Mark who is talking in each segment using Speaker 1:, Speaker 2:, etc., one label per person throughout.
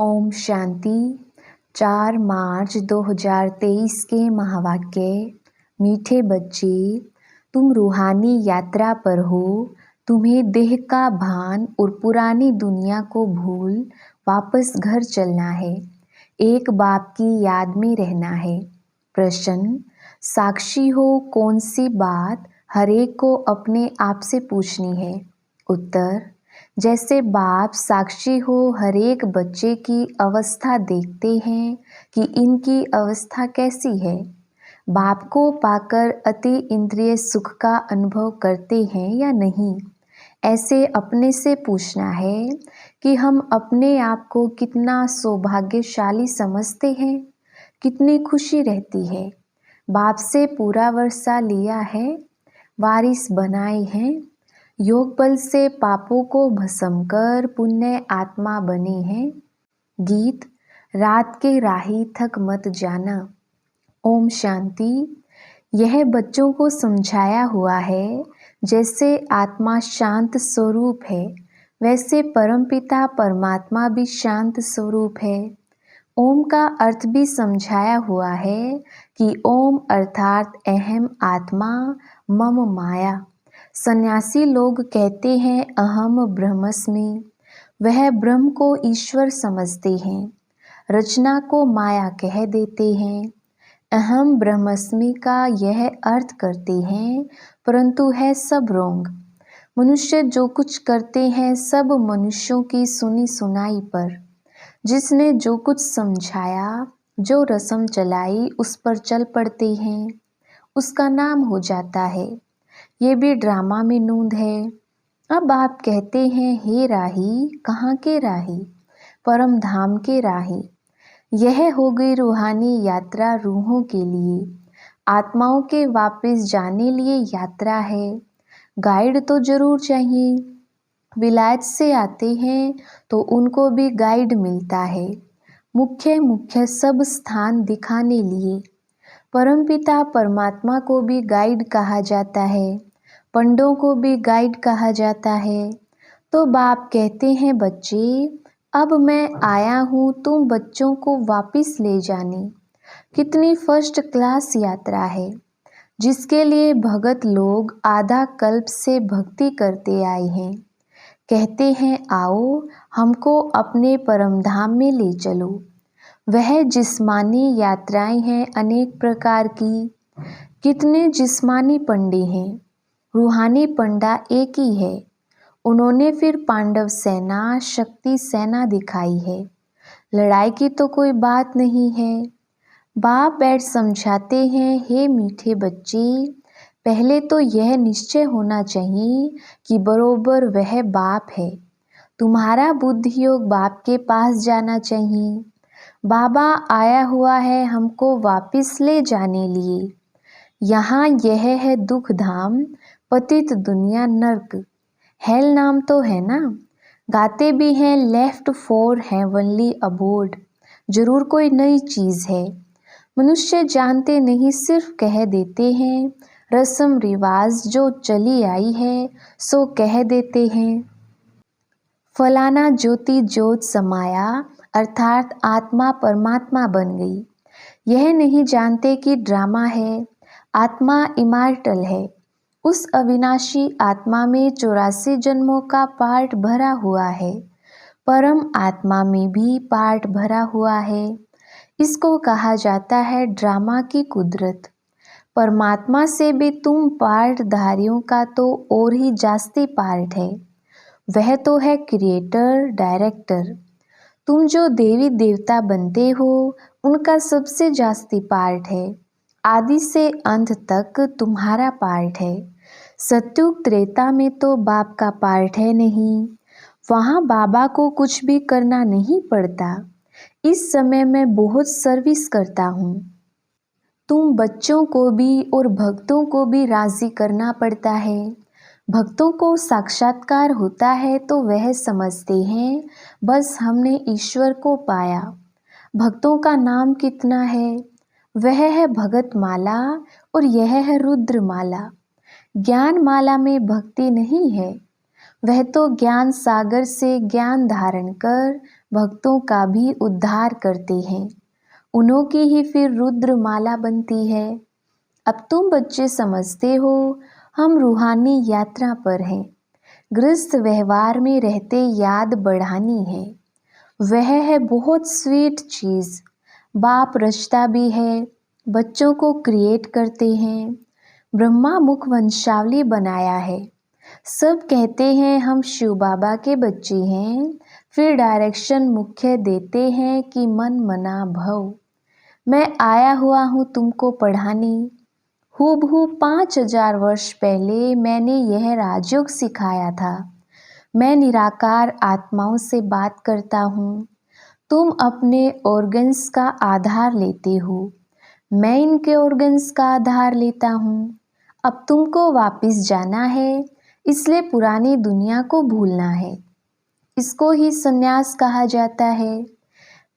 Speaker 1: ओम शांति। 4 मार्च 2023 के महावाक्य। मीठे बच्चे, तुम रूहानी यात्रा पर हो। तुम्हें देह का भान और पुरानी दुनिया को भूल वापस घर चलना है। एक बाप की याद में रहना है। प्रश्न, साक्षी हो कौन सी बात हर एक को अपने आप से पूछनी है? उत्तर, जैसे बाप साक्षी हो हर एक बच्चे की अवस्था देखते हैं कि इनकी अवस्था कैसी है। बाप को पाकर अति इंद्रिय सुख का अनुभव करते हैं या नहीं, ऐसे अपने से पूछना है कि हम अपने आप को कितना सौभाग्यशाली समझते हैं, कितनी खुशी रहती है। बाप से पूरा वर्षा लिया है, वारिस बनाए हैं, योग बल से पापों को भस्म कर पुण्य आत्मा बने हैं। गीत, रात के राही थक मत जाना। ओम शांति। यह बच्चों को समझाया हुआ है। जैसे आत्मा शांत स्वरूप है, वैसे परमपिता परमात्मा भी शांत स्वरूप है। ओम का अर्थ भी समझाया हुआ है कि ओम अर्थात अहम आत्मा, मम माया। सन्यासी लोग कहते हैं अहम ब्रह्मस्मि। वह ब्रह्म को ईश्वर समझते हैं, रचना को माया कह देते हैं। अहम ब्रह्मस्मि का यह अर्थ करते हैं, परंतु है सब रोंग। मनुष्य जो कुछ करते हैं सब मनुष्यों की सुनी सुनाई पर। जिसने जो कुछ समझाया, जो रस्म चलाई, उस पर चल पड़ते हैं, उसका नाम हो जाता है। ये भी ड्रामा में नूंद है। अब आप कहते हैं, हे राही, कहाँ के राही? परम धाम के राही। यह हो गई रूहानी यात्रा रूहों के लिए। आत्माओं के वापस जाने लिए यात्रा है। गाइड तो जरूर चाहिए। विलायत से आते हैं तो उनको भी गाइड मिलता है, मुख्य सब स्थान दिखाने लिए। परमपिता परमात्मा को भी गाइड कहा जाता है, पंडों को भी गाइड कहा जाता है। तो बाप कहते हैं, बच्चे अब मैं आया हूँ तुम बच्चों को वापस ले जाने। कितनी फर्स्ट क्लास यात्रा है, जिसके लिए भगत लोग आधा कल्प से भक्ति करते आए हैं। कहते हैं, आओ हमको अपने परम धाम में ले चलो। वह जिस्मानी यात्राएं हैं अनेक प्रकार की। कितने जिस्मानी पंडे हैं, रूहानी पंडा एक ही है। उन्होंने फिर पांडव सेना, शक्ति सेना दिखाई है। लड़ाई की तो कोई बात नहीं है। बाप बैठ समझाते हैं, हे मीठे बच्चे, पहले तो यह निश्चय होना चाहिए कि बरोबर वह बाप है। तुम्हारा बुद्धि योग बाप के पास जाना चाहिए। बाबा आया हुआ है हमको वापस ले जाने लिए। यहाँ यह है दुख धाम, पतित दुनिया नर्क। हेल नाम तो है ना। गाते भी हैं, लेफ्ट फॉर हेवनली अबोर्ड। जरूर कोई नई चीज़ है। मनुष्य जानते नहीं, सिर्फ कह देते हैं। रस्म रिवाज जो चली आई है सो कह देते हैं। फलाना ज्योति ज्योत समाया, अर्थात आत्मा परमात्मा बन गई। यह नहीं जानते कि ड्रामा है। आत्मा इमॉर्टल है। उस अविनाशी आत्मा में 84 जन्मों का पार्ट भरा हुआ है। परम आत्मा में भी पार्ट भरा हुआ है। इसको कहा जाता है ड्रामा की कुदरत। परमात्मा से भी तुम पार्ट धारियों का तो और ही जास्ती पार्ट है। वह तो है क्रिएटर, डायरेक्टर। तुम जो देवी देवता बनते हो, उनका सबसे जास्ती पार्ट है। आदि से अंत तक तुम्हारा पार्ट है। सत्युग त्रेता में तो बाप का पार्ट है नहीं। वहाँ बाबा को कुछ भी करना नहीं पड़ता। इस समय मैं बहुत सर्विस करता हूँ। तुम बच्चों को भी और भक्तों को भी राजी करना पड़ता है। भक्तों को साक्षात्कार होता है तो वह समझते हैं बस हमने ईश्वर को पाया। भक्तों का नाम कितना है? वह है भगत माला और यह है रुद्र माला। ज्ञान माला में भक्ति नहीं है। वह तो ज्ञान सागर से ज्ञान धारण कर भक्तों का भी उद्धार करते हैं। उन्हों की ही फिर रुद्रमाला बनती है। अब तुम बच्चे समझते हो हम रूहानी यात्रा पर हैं। गृहस्थ व्यवहार में रहते याद बढ़ानी है। वह है बहुत स्वीट चीज़। बाप रचता भी है, बच्चों को क्रिएट करते हैं। ब्रह्मा मुख वंशावली बनाया है। सब कहते हैं हम शिव बाबा के बच्चे हैं, फिर डायरेक्शन मुख्य देते हैं कि मन मना भव। मैं आया हुआ हूँ तुमको पढ़ाने। हूबहू 5000 वर्ष पहले मैंने यह राजयोग सिखाया था। मैं निराकार आत्माओं से बात करता हूँ। तुम अपने ऑर्गन्स का आधार लेते हो, मैं इनके ऑर्गन्स का आधार लेता हूँ। अब तुमको वापस जाना है, इसलिए पुरानी दुनिया को भूलना है। इसको ही संन्यास कहा जाता है।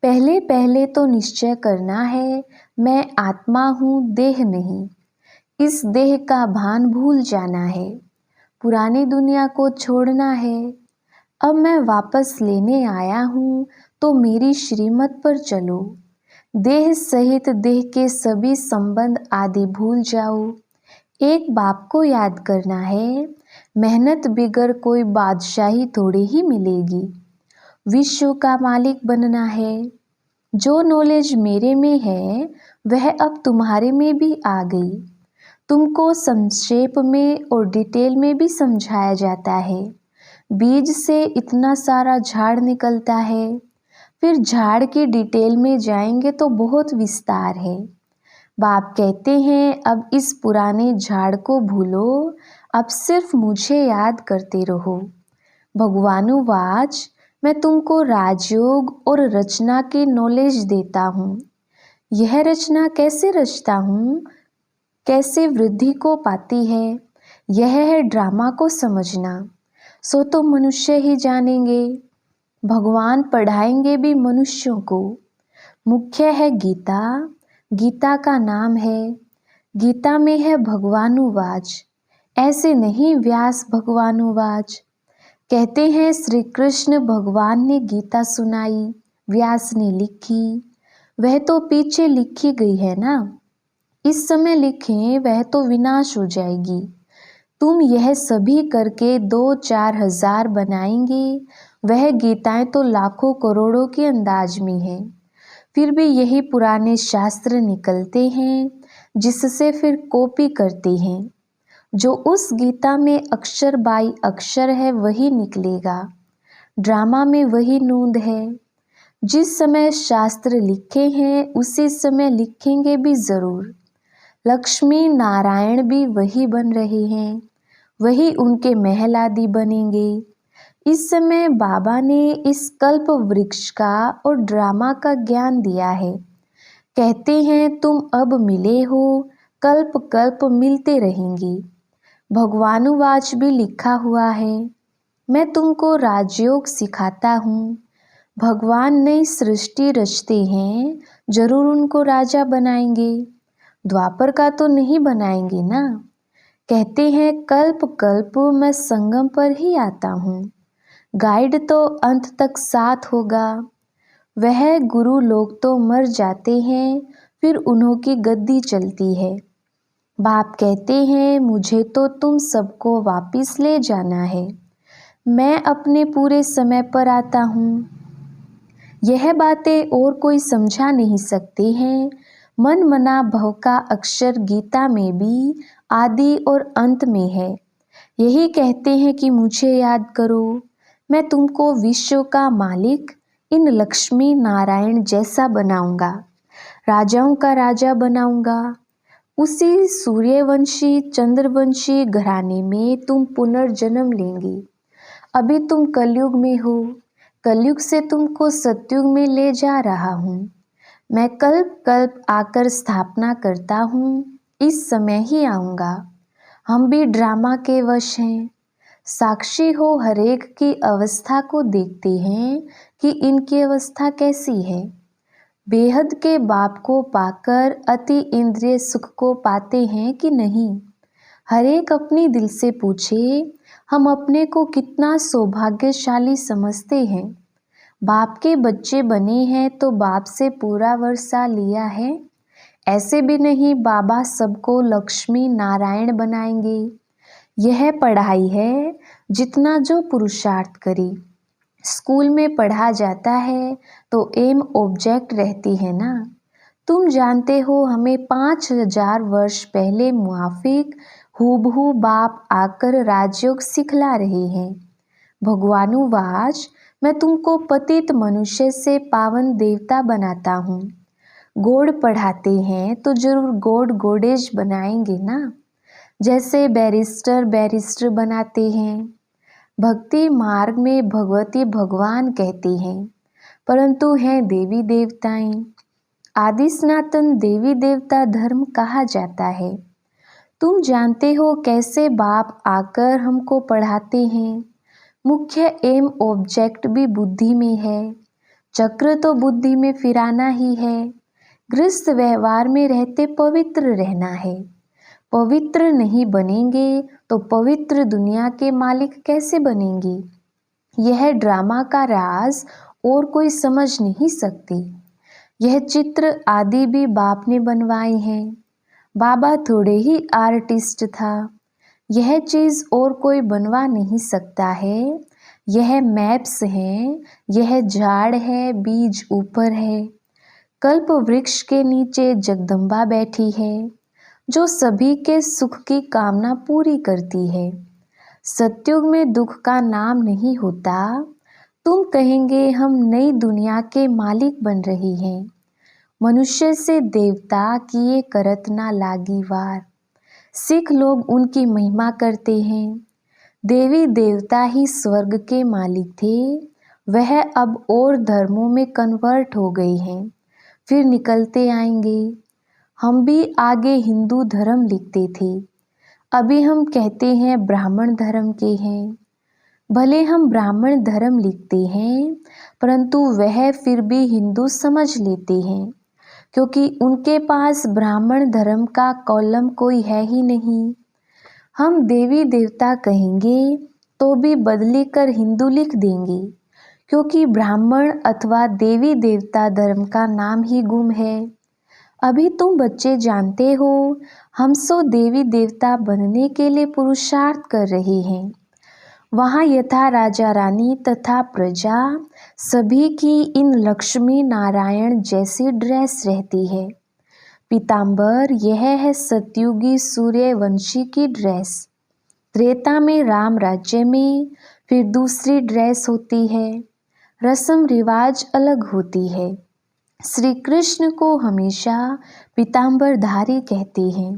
Speaker 1: पहले पहले तो निश्चय करना है मैं आत्मा हूँ, देह नहीं। इस देह का भान भूल जाना है, पुरानी दुनिया को छोड़ना है। अब मैं वापस लेने आया हूँ तो मेरी श्रीमत पर चलो। देह सहित देह के सभी संबंध आदि भूल जाओ। एक बाप को याद करना है, मेहनत बिगर कोई बादशाही थोड़ी ही मिलेगी। विश्व का मालिक बनना है। जो नॉलेज मेरे में है वह अब तुम्हारे में भी आ गई। तुमको संक्षेप में और डिटेल में भी समझाया जाता है। बीज से इतना सारा झाड़ निकलता है, फिर झाड़ की डिटेल में जाएंगे तो बहुत विस्तार है। बाप कहते हैं अब इस पुराने झाड़ को भूलो, अब सिर्फ मुझे याद करते रहो। भगवानुवाच मैं तुमको राजयोग और रचना की नॉलेज देता हूँ। यह रचना कैसे रचता हूँ, कैसे वृद्धि को पाती है, यह है ड्रामा को समझना। सो तो मनुष्य ही जानेंगे। भगवान पढ़ाएंगे भी मनुष्यों को। मुख्य है गीता, गीता का नाम है। गीता में है भगवानुवाच, ऐसे नहीं व्यास भगवानुवाच। कहते हैं श्री कृष्ण भगवान ने गीता सुनाई, व्यास ने लिखी। वह तो पीछे लिखी गई है ना, इस समय लिखें वह तो विनाश हो जाएगी। तुम यह सभी करके 2-4 हजार बनाएंगे, वह गीताएं तो लाखों करोड़ों के अंदाज में है। फिर भी यही पुराने शास्त्र निकलते हैं जिससे फिर कॉपी करते हैं। जो उस गीता में अक्षर बाई अक्षर है वही निकलेगा। ड्रामा में वही नूंद है। जिस समय शास्त्र लिखे हैं उसी समय लिखेंगे भी ज़रूर। लक्ष्मी नारायण भी वही बन रहे हैं, वही उनके महल आदि बनेंगे। इस समय बाबा ने इस कल्प वृक्ष का और ड्रामा का ज्ञान दिया है। कहते हैं तुम अब मिले हो, कल्प कल्प मिलते रहेंगे। भगवानुवाच भी लिखा हुआ है। मैं तुमको राजयोग सिखाता हूँ। भगवान नई सृष्टि रचते हैं, जरूर उनको राजा बनाएंगे। द्वापर का तो नहीं बनाएंगे ना। कहते हैं कल्प कल्प मैं संगम पर ही आता हूँ। गाइड तो अंत तक साथ होगा। वह गुरु लोग तो मर जाते हैं, फिर उन्हों की गद्दी चलती है। बाप कहते हैं मुझे तो तुम सबको वापिस ले जाना है। मैं अपने पूरे समय पर आता हूँ। यह बातें और कोई समझा नहीं सकते हैं। मन मना भव का अक्षर गीता में भी आदि और अंत में है। यही कहते हैं कि मुझे याद करो, मैं तुमको विश्व का मालिक इन लक्ष्मी नारायण जैसा बनाऊंगा, राजाओं का राजा बनाऊंगा। उसी सूर्यवंशी चंद्रवंशी घराने में तुम पुनर्जन्म लेंगे। अभी तुम कलयुग में हो, कलयुग से तुमको सतयुग में ले जा रहा हूँ। मैं कल्प कल्प आकर स्थापना करता हूँ, इस समय ही आऊँगा। हम भी ड्रामा के वश हैं। साक्षी हो हरेक की अवस्था को देखते हैं कि इनकी अवस्था कैसी है। बेहद के बाप को पाकर अति इंद्रिय सुख को पाते हैं कि नहीं। हरेक अपनी दिल से पूछे हम अपने को कितना सौभाग्यशाली समझते हैं। बाप के बच्चे बने हैं तो बाप से पूरा वर्षा लिया है। ऐसे भी नहीं बाबा सबको लक्ष्मी नारायण बनाएंगे। यह पढ़ाई है, जितना जो पुरुषार्थ करे। स्कूल में पढ़ा जाता है तो एम ऑब्जेक्ट रहती है ना। तुम जानते हो हमें 5000 वर्ष पहले मुआफिक हूबहू बाप आकर राजयोग सिखला रहे हैं। भगवानुवाच, मैं तुमको पतित मनुष्य से पावन देवता बनाता हूँ। गॉड पढ़ाते हैं तो जरूर गॉड गॉडेज बनाएंगे ना, जैसे बैरिस्टर बनाते हैं। भक्ति मार्ग में भगवती भगवान कहते हैं, परंतु हैं देवी देवताएं। आदि सनातन देवी देवता धर्म कहा जाता है। तुम जानते हो कैसे बाप आकर हमको पढ़ाते हैं। मुख्य एम ऑब्जेक्ट भी बुद्धि में है। चक्र तो बुद्धि में फिराना ही है। गृहस्थ व्यवहार में रहते पवित्र रहना है। पवित्र नहीं बनेंगे तो पवित्र दुनिया के मालिक कैसे बनेंगे? यह ड्रामा का राज और कोई समझ नहीं सकते। यह चित्र आदि भी बाप ने बनवाए हैं। बाबा थोड़े ही आर्टिस्ट था। यह चीज़ और कोई बनवा नहीं सकता है। यह मैप्स हैं, यह झाड़ है, बीज ऊपर है। कल्प वृक्ष के नीचे जगदम्बा बैठी है, जो सभी के सुख की कामना पूरी करती है। सतयुग में दुख का नाम नहीं होता। तुम कहेंगे हम नई दुनिया के मालिक बन रहे हैं। मनुष्य से देवता किए करत ना लागी वार। सिख लोग उनकी महिमा करते हैं। देवी देवता ही स्वर्ग के मालिक थे। वह अब और धर्मों में कन्वर्ट हो गए हैं, फिर निकलते आएंगे। हम भी आगे हिंदू धर्म लिखते थे, अभी हम कहते हैं ब्राह्मण धर्म के हैं। भले हम ब्राह्मण धर्म लिखते हैं, परंतु वह फिर भी हिंदू समझ लेते हैं, क्योंकि उनके पास ब्राह्मण धर्म का कॉलम कोई है ही नहीं। हम देवी देवता कहेंगे तो भी बदली कर हिंदू लिख देंगे, क्योंकि ब्राह्मण अथवा देवी देवता धर्म का नाम ही गुम है। अभी तुम बच्चे जानते हो, हम सो देवी देवता बनने के लिए पुरुषार्थ कर रहे हैं। वहाँ यथा राजा रानी तथा प्रजा सभी की इन लक्ष्मी नारायण जैसी ड्रेस रहती है। पीताम्बर यह है सतयुगी सूर्यवंशी की ड्रेस। त्रेता में राम राज्य में फिर दूसरी ड्रेस होती है। रस्म रिवाज अलग होती है। श्री कृष्ण को हमेशा पीताम्बरधारी कहते हैं।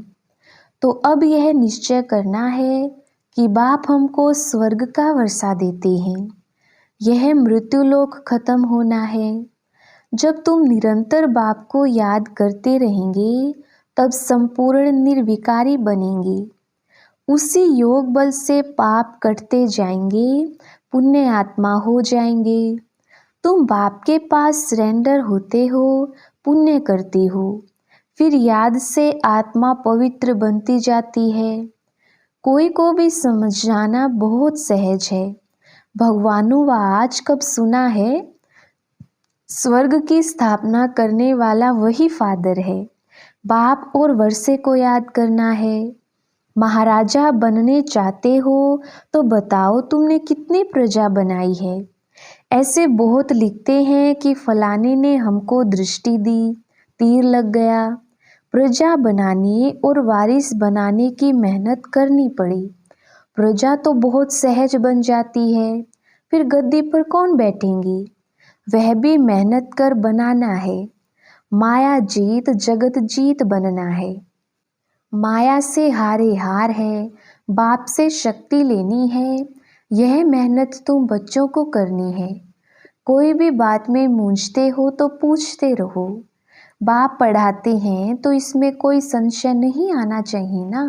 Speaker 1: तो अब यह निश्चय करना है कि बाप हमको स्वर्ग का वर्षा देते हैं। यह मृत्युलोक खत्म होना है। जब तुम निरंतर बाप को याद करते रहेंगे, तब संपूर्ण निर्विकारी बनेंगे। उसी योग बल से पाप कटते जाएंगे, पुण्य आत्मा हो जाएंगे। तुम बाप के पास सरेंडर होते हो, पुण्य करते हो, फिर याद से आत्मा पवित्र बनती जाती है। कोई को भी समझाना बहुत सहज है। भगवानुवाच कब सुना है? स्वर्ग की स्थापना करने वाला वही फादर है। बाप और वर्षे को याद करना है। महाराजा बनने चाहते हो तो बताओ तुमने कितनी प्रजा बनाई है। ऐसे बहुत लिखते हैं कि फलाने ने हमको दृष्टि दी, तीर लग गया। प्रजा बनाने और वारिस बनाने की मेहनत करनी पड़ी। प्रजा तो बहुत सहज बन जाती है, फिर गद्दी पर कौन बैठेंगे? वह भी मेहनत कर बनाना है। माया जीत जगत जीत बनना है। माया से हारे हार है, बाप से शक्ति लेनी है। यह मेहनत तुम बच्चों को करनी है। कोई भी बात में मूंझते हो तो पूछते रहो। बाप पढ़ाते हैं तो इसमें कोई संशय नहीं आना चाहिए ना।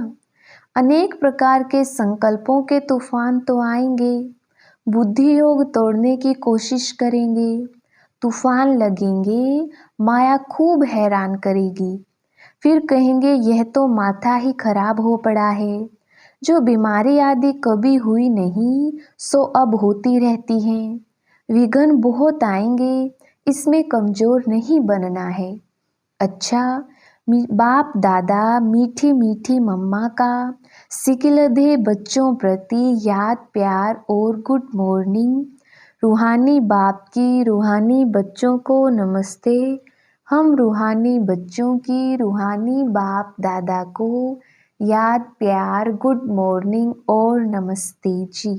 Speaker 1: अनेक प्रकार के संकल्पों के तूफान तो आएंगे। बुद्धि योग तोड़ने की कोशिश करेंगे, तूफान लगेंगे, माया खूब हैरान करेगी। फिर कहेंगे यह तो माथा ही खराब हो पड़ा है। जो बीमारी आदि कभी हुई नहीं, सो अब होती रहती हैं। विघ्न बहुत आएंगे, इसमें कमज़ोर नहीं बनना है। अच्छा, बाप दादा मीठी मीठी मम्मा का सिकिलधे बच्चों प्रति याद प्यार और गुड मॉर्निंग। रूहानी बाप की रूहानी बच्चों को नमस्ते। हम रूहानी बच्चों की रूहानी बाप दादा को याद प्यार गुड मॉर्निंग और नमस्ते जी।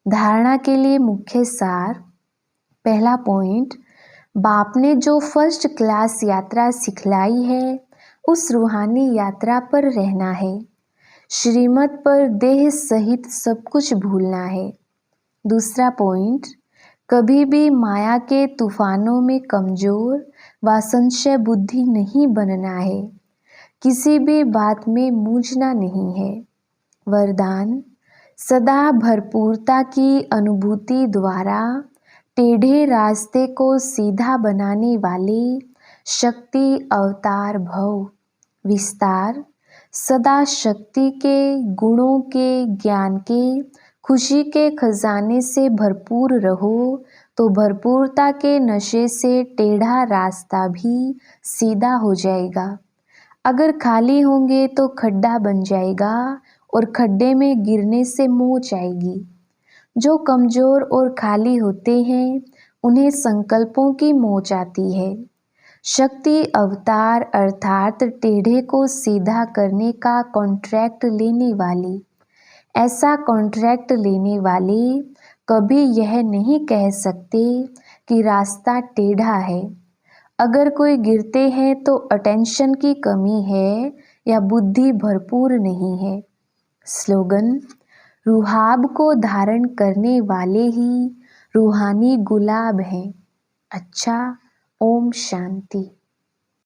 Speaker 1: धारणा के लिए मुख्य सार। पहला पॉइंट, बाप ने जो फर्स्ट क्लास यात्रा सिखलाई है उस रूहानी यात्रा पर रहना है। श्रीमत पर देह सहित सब कुछ भूलना है। दूसरा पॉइंट, कभी भी माया के तूफानों में कमजोर व संशय बुद्धि नहीं बनना है। किसी भी बात में मूझना नहीं है। वरदान, सदा भरपूरता की अनुभूति द्वारा टेढ़े रास्ते को सीधा बनाने वाले शक्ति अवतार भव। विस्तार, सदा शक्ति के गुणों के ज्ञान के खुशी के खजाने से भरपूर रहो तो भरपूरता के नशे से टेढ़ा रास्ता भी सीधा हो जाएगा। अगर खाली होंगे तो खड्डा बन जाएगा और खड्डे में गिरने से मोच आएगी। जो कमज़ोर और खाली होते हैं उन्हें संकल्पों की मोच आती है। शक्ति अवतार अर्थात टेढ़े को सीधा करने का कॉन्ट्रैक्ट लेने वाली। ऐसा कॉन्ट्रैक्ट लेने वाले कभी यह नहीं कह सकते कि रास्ता टेढ़ा है। अगर कोई गिरते हैं तो अटेंशन की कमी है या बुद्धि भरपूर नहीं है। स्लोगन, रूहाब को धारण करने वाले ही रूहानी गुलाब हैं। अच्छा, ओम शांति।